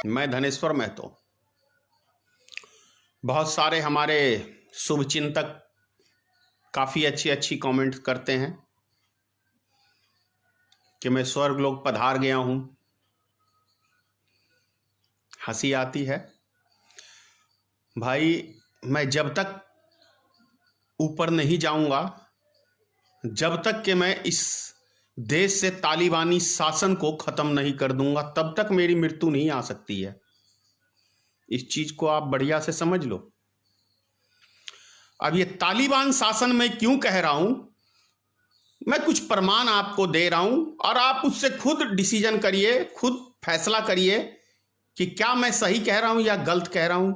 मैं धनेश्वर महतो। बहुत सारे हमारे शुभचिंतक काफ़ी अच्छी कमेंट करते हैं कि मैं स्वर्ग लोक पधार गया हूँ। हंसी आती है भाई। मैं जब तक ऊपर नहीं जाऊंगा, जब तक कि मैं इस देश से तालिबानी शासन को ख़त्म नहीं कर दूंगा, तब तक मेरी मृत्यु नहीं आ सकती है। इस चीज़ को आप बढ़िया से समझ लो। अब ये तालिबान शासन मैं क्यों कह रहा हूं, मैं कुछ प्रमाण आपको दे रहा हूं और आप उससे खुद डिसीजन करिए, खुद फैसला करिए कि क्या मैं सही कह रहा हूं या गलत कह रहा हूं।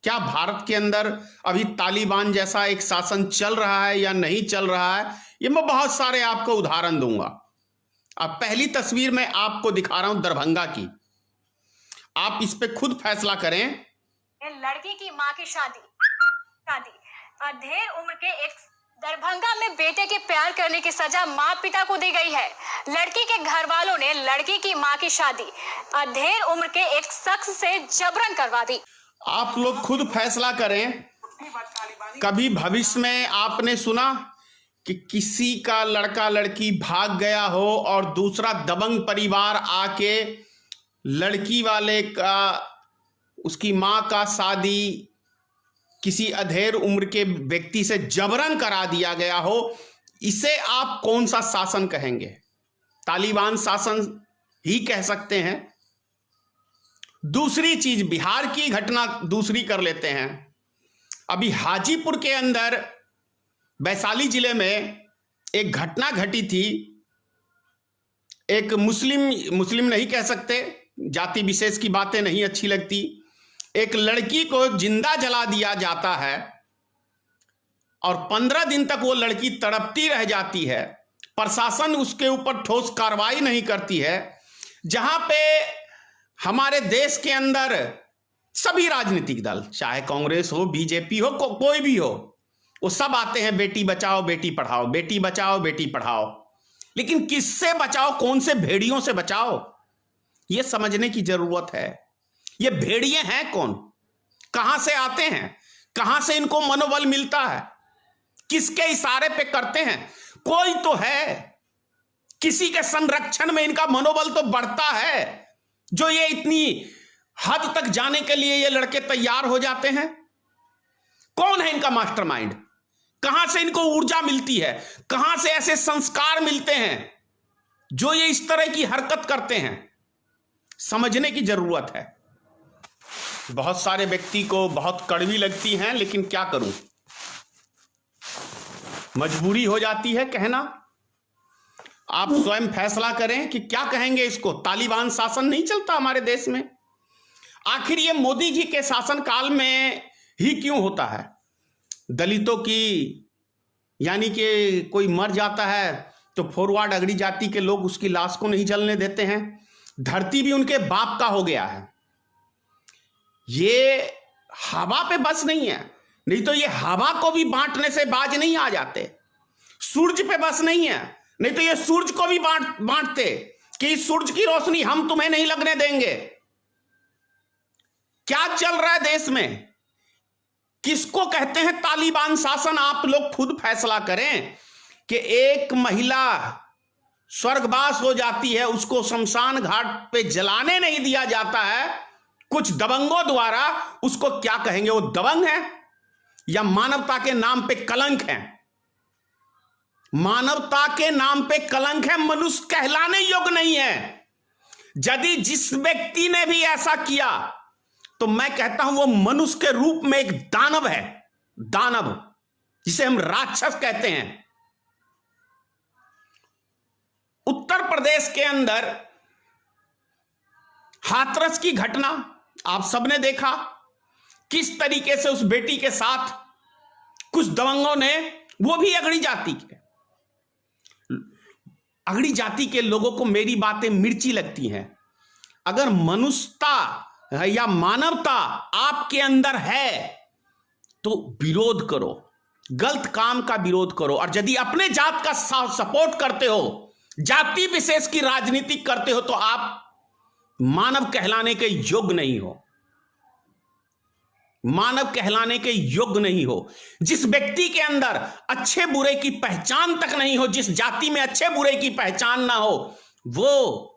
क्या भारत के अंदर अभी तालिबान जैसा एक शासन चल रहा है या नहीं चल रहा है, ये मैं बहुत सारे आपको उदाहरण दूंगा। अब पहली तस्वीर मैं आपको दिखा रहा हूं दरभंगा की, आप इस पे खुद फैसला करें। लड़की की मां की शादी अधेड़ उम्र के एक दरभंगा में बेटे के प्यार करने की सजा मां पिता को दी गई है। लड़की के घर वालों ने लड़की की मां की शादी अधेड़ उम्र के एक शख्स से जबरन करवा दी। आप लोग खुद फैसला करें। कभी भविष्य में आपने सुना कि किसी का लड़का लड़की भाग गया हो और दूसरा दबंग परिवार आके लड़की वाले का, उसकी मां का शादी किसी अधेड़ उम्र के व्यक्ति से जबरन करा दिया गया हो? इसे आप कौन सा शासन कहेंगे? तालिबान शासन ही कह सकते हैं। दूसरी चीज, बिहार की घटना दूसरी कर लेते हैं। अभी हाजीपुर के अंदर वैशाली जिले में एक घटना घटी थी। एक मुस्लिम नहीं कह सकते, जाति विशेष की बातें नहीं अच्छी लगती। एक लड़की को जिंदा जला दिया जाता है और 15 दिन तक वो लड़की तड़पती रह जाती है। प्रशासन उसके ऊपर ठोस कार्रवाई नहीं करती है। जहां पे हमारे देश के अंदर सभी राजनीतिक दल, चाहे कांग्रेस हो, बीजेपी हो, कोई भी हो, वो सब आते हैं बेटी बचाओ बेटी पढ़ाओ, बेटी बचाओ बेटी पढ़ाओ। लेकिन किससे बचाओ, कौन से भेड़ियों से बचाओ, ये समझने की जरूरत है। ये भेड़िए हैं कौन, कहां से आते हैं, कहां से इनको मनोबल मिलता है, किसके इशारे पे करते हैं? कोई तो है, किसी के संरक्षण में इनका मनोबल तो बढ़ता है, जो ये इतनी हद तक जाने के लिए ये लड़के तैयार हो जाते हैं। कौन है इनका मास्टरमाइंड? कहां से इनको ऊर्जा मिलती है? कहां से ऐसे संस्कार मिलते हैं जो ये इस तरह की हरकत करते हैं? समझने की जरूरत है। बहुत सारे व्यक्ति को बहुत कड़वी लगती हैं, लेकिन क्या करूं, मजबूरी हो जाती है कहना। आप स्वयं फैसला करें कि क्या कहेंगे इसको। तालिबान शासन नहीं चलता हमारे देश में। आखिर ये मोदी जी के शासनकाल में ही क्यों होता है? दलितों की, यानी कि कोई मर जाता है तो फॉरवर्ड अगड़ी जाति के लोग उसकी लाश को नहीं जलने देते हैं। धरती भी उनके बाप का हो गया है। ये हवा पे बस नहीं है, नहीं तो ये हवा को भी बांटने से बाज नहीं आ जाते। सूरज पे बस नहीं है, नहीं तो ये सूरज को भी बांटते कि इस सूरज की रोशनी हम तुम्हें नहीं लगने देंगे। क्या चल रहा है देश में? किसको कहते हैं तालिबान शासन? आप लोग खुद फैसला करें कि एक महिला स्वर्गवास हो जाती है, उसको शमशान घाट पे जलाने नहीं दिया जाता है कुछ दबंगों द्वारा, उसको क्या कहेंगे? वो दबंग है या मानवता के नाम पे कलंक है? मानवता के नाम पे कलंक है, मनुष्य कहलाने योग्य नहीं है। यदि जिस व्यक्ति ने भी ऐसा किया तो मैं कहता हूं वो मनुष्य के रूप में एक दानव है, दानव जिसे हम राक्षस कहते हैं। उत्तर प्रदेश के अंदर हाथरस की घटना आप सबने देखा, किस तरीके से उस बेटी के साथ कुछ दबंगों ने, वो भी अगड़ी जाति के लोगों को मेरी बातें मिर्ची लगती हैं। अगर मनुष्यता या मानवता आपके अंदर है तो विरोध करो, गलत काम का विरोध करो। और यदि अपने जात का सपोर्ट करते हो, जाति विशेष की राजनीति करते हो, तो आप मानव कहलाने के योग्य नहीं हो, मानव कहलाने के योग्य नहीं हो, जिस व्यक्ति के अंदर अच्छे बुरे की पहचान तक नहीं हो, जिस जाति में अच्छे बुरे की पहचान ना हो, वो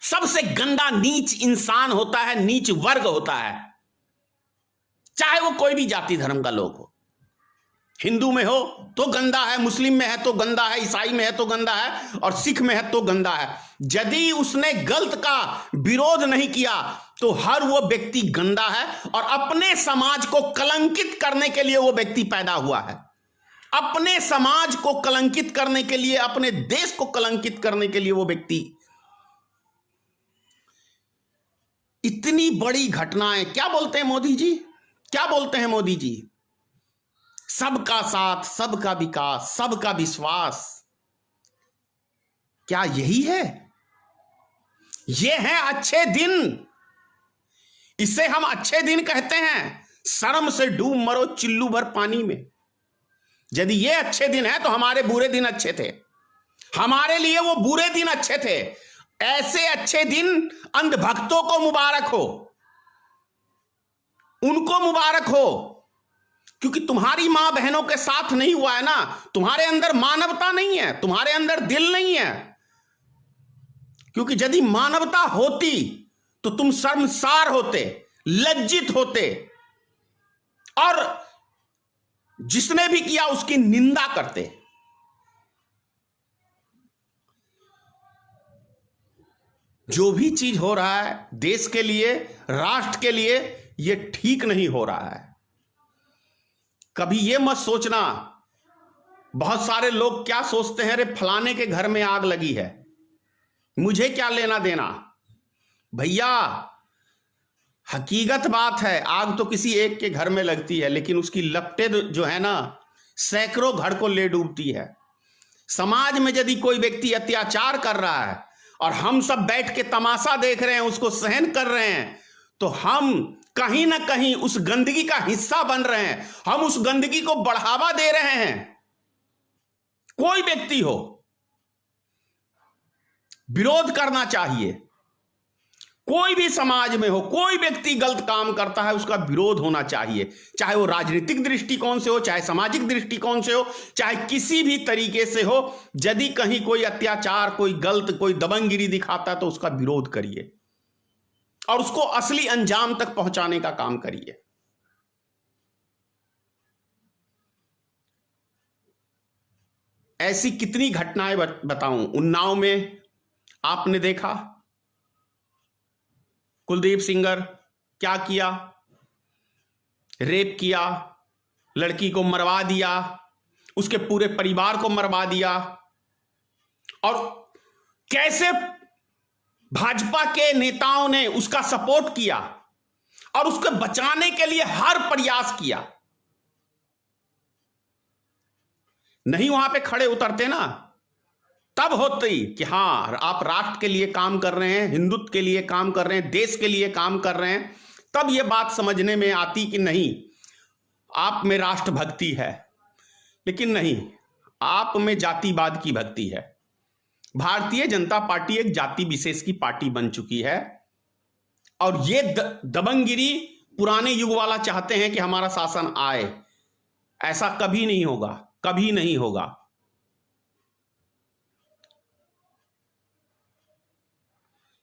सबसे गंदा नीच इंसान होता है, नीच वर्ग होता है, चाहे वो कोई भी जाति धर्म का लोग हो। हिंदू में हो तो गंदा है, मुस्लिम में है तो गंदा है, ईसाई में है तो गंदा है, और सिख में है तो गंदा है। यदि उसने गलत का विरोध नहीं किया तो हर वो व्यक्ति गंदा है, और अपने समाज को कलंकित करने के लिए वो व्यक्ति पैदा हुआ है। अपने समाज को कलंकित करने के लिए, अपने देश को कलंकित करने के लिए वो व्यक्ति। इतनी बड़ी घटनाएं, क्या बोलते हैं मोदी जी, क्या बोलते हैं मोदी जी? सबका साथ, सबका विकास, सबका विश्वास। क्या यही है? ये है अच्छे दिन। इसे हम अच्छे दिन कहते हैं। शर्म से डूब मरो चिल्लू भर पानी में। यदि ये अच्छे दिन है तो हमारे बुरे दिन अच्छे थे, हमारे लिए वो बुरे दिन अच्छे थे। ऐसे अच्छे दिन अंधभक्तों को मुबारक हो, उनको मुबारक हो, क्योंकि तुम्हारी मां बहनों के साथ नहीं हुआ है ना। तुम्हारे अंदर मानवता नहीं है, तुम्हारे अंदर दिल नहीं है। क्योंकि यदि मानवता होती तो तुम शर्मसार होते, लज्जित होते, और जिसने भी किया उसकी निंदा करते। जो भी चीज हो रहा है देश के लिए, राष्ट्र के लिए, यह ठीक नहीं हो रहा है। कभी यह मत सोचना, बहुत सारे लोग क्या सोचते हैं, अरे फलाने के घर में आग लगी है, मुझे क्या लेना देना। भैया हकीकत बात है, आग तो किसी एक के घर में लगती है, लेकिन उसकी लपटें जो है ना, सैकड़ों घर को ले डूबती है। समाज में यदि कोई व्यक्ति अत्याचार कर रहा है और हम सब बैठ के तमाशा देख रहे हैं, उसको सहन कर रहे हैं, तो हम कहीं ना कहीं उस गंदगी का हिस्सा बन रहे हैं, हम उस गंदगी को बढ़ावा दे रहे हैं। कोई व्यक्ति हो, विरोध करना चाहिए। कोई भी समाज में हो, कोई व्यक्ति गलत काम करता है, उसका विरोध होना चाहिए, चाहे वो राजनीतिक दृष्टिकोण से हो, चाहे सामाजिक दृष्टिकोण से हो, चाहे किसी भी तरीके से हो। यदि कहीं कोई अत्याचार, कोई गलत, कोई दबंगगिरी दिखाता है तो उसका विरोध करिए और उसको असली अंजाम तक पहुंचाने का काम करिए। ऐसी कितनी घटनाएं बताऊं। उन्नाव में आपने देखा कुलदीप सिंगर क्या किया, रेप किया, लड़की को मरवा दिया, उसके पूरे परिवार को मरवा दिया, और कैसे भाजपा के नेताओं ने उसका सपोर्ट किया और उसको बचाने के लिए हर प्रयास किया। नहीं वहां पे खड़े उतरते ना, तब होती कि हाँ आप राष्ट्र के लिए काम कर रहे हैं, हिंदुत्व के लिए काम कर रहे हैं, देश के लिए काम कर रहे हैं, तब यह बात समझने में आती कि नहीं आप में राष्ट्रभक्ति है। लेकिन नहीं, आप में जातिवाद की भक्ति है। भारतीय जनता पार्टी एक जाति विशेष की पार्टी बन चुकी है, और ये दबंगगिरी पुराने युग वाला चाहते हैं कि हमारा शासन आए। ऐसा कभी नहीं होगा, कभी नहीं होगा।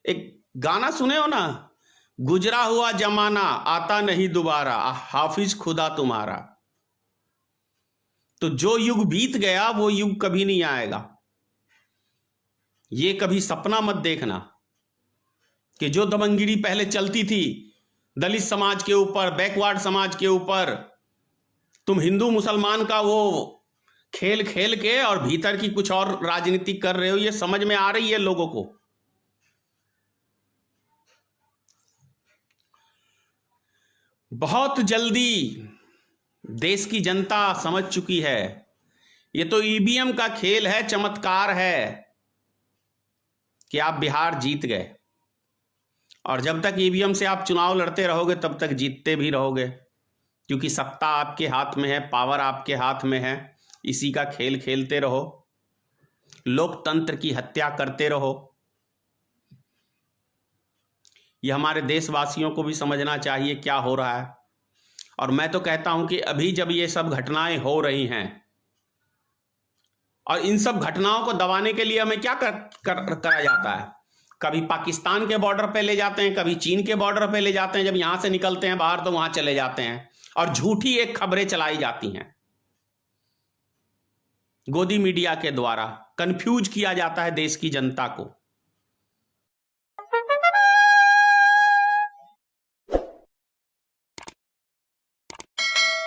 एक गाना सुने हो ना, गुजरा हुआ जमाना आता नहीं दोबारा, हाफिज खुदा तुम्हारा। तो जो युग बीत गया वो युग कभी नहीं आएगा। ये कभी सपना मत देखना कि जो दबंगगिरी पहले चलती थी दलित समाज के ऊपर, बैकवर्ड समाज के ऊपर, तुम हिंदू मुसलमान का वो खेल खेल के और भीतर की कुछ और राजनीति कर रहे हो। ये समझ में आ रही है लोगों को। बहुत जल्दी देश की जनता समझ चुकी है, ये तो ईवीएम का खेल है, चमत्कार है कि आप बिहार जीत गए, और जब तक ईवीएम से आप चुनाव लड़ते रहोगे तब तक जीतते भी रहोगे, क्योंकि सत्ता आपके हाथ में है, पावर आपके हाथ में है। इसी का खेल खेलते रहो, लोकतंत्र की हत्या करते रहो। ये हमारे देशवासियों को भी समझना चाहिए क्या हो रहा है। और मैं तो कहता हूं कि अभी जब ये सब घटनाएं हो रही हैं और इन सब घटनाओं को दबाने के लिए हमें क्या करा जाता है, कभी पाकिस्तान के बॉर्डर पे ले जाते हैं, कभी चीन के बॉर्डर पे ले जाते हैं, जब यहां से निकलते हैं बाहर तो वहां चले जाते हैं और झूठी एक खबरें चलाई जाती हैं। गोदी मीडिया के द्वारा कंफ्यूज किया जाता है देश की जनता को।